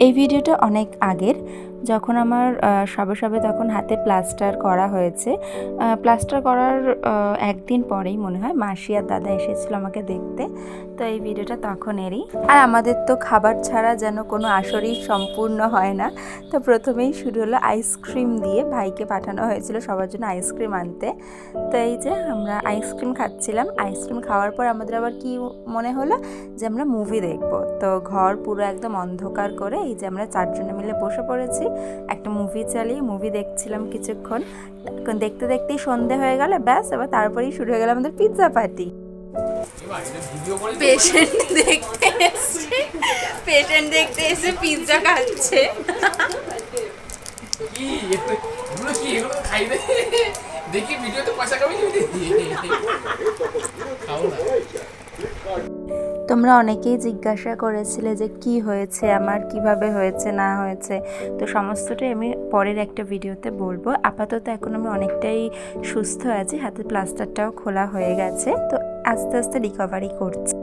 এই ভিডিওটা অনেক আগের, যখন আমার সবে সবে তখন হাতে প্লাস্টার করা হয়েছে। প্লাস্টার করার একদিন পরেই মনে হয় মাসি আর দাদা এসেছিল আমাকে দেখতে। তো এই ভিডিওটা তখনেরই। আর আমাদের তো খাবার ছাড়া যেন কোনো আসরই সম্পূর্ণ হয় না। তো প্রথমেই শুরু হলো আইসক্রিম দিয়ে, ভাইকে পাঠানো হয়েছিল সবার জন্য আইসক্রিম আনতে। তো এই যে আমরা আইসক্রিম খাচ্ছিলাম। আইসক্রিম খাওয়ার পর আমাদের আবার কি মনে হলো যে আমরা মুভি দেখব। তো ঘর পুরো একদম অন্ধকার করে এই যে আমরা চারজনে মিলে বসে পড়েছি, একটা মুভি চালিয়ে মুভি দেখছিলাম কিছুক্ষণ। দেখতে দেখতেই সন্ধে হয়ে গেল, ব্যাস এবার তারপরেই শুরু হয়ে গেল আমাদের পিৎজা পার্টি। পেশেন্ট দেখতে এসে পিৎজা খাচ্ছে। দেখি ভিডিওতে পয়সা কামাই তোমরা অনেকেই জিজ্ঞাসা করেছিলে যে কি হয়েছে আমার, কিভাবে হয়েছে না হয়েছে। তো সমস্তটাই আমি পরের একটা ভিডিওতে বলবো। আপাতত এখন আমি অনেকটাই সুস্থ আছি, হাতে প্লাস্টারটাও খোলা হয়ে গেছে, তো আস্তে আস্তে রিকভারি করছি।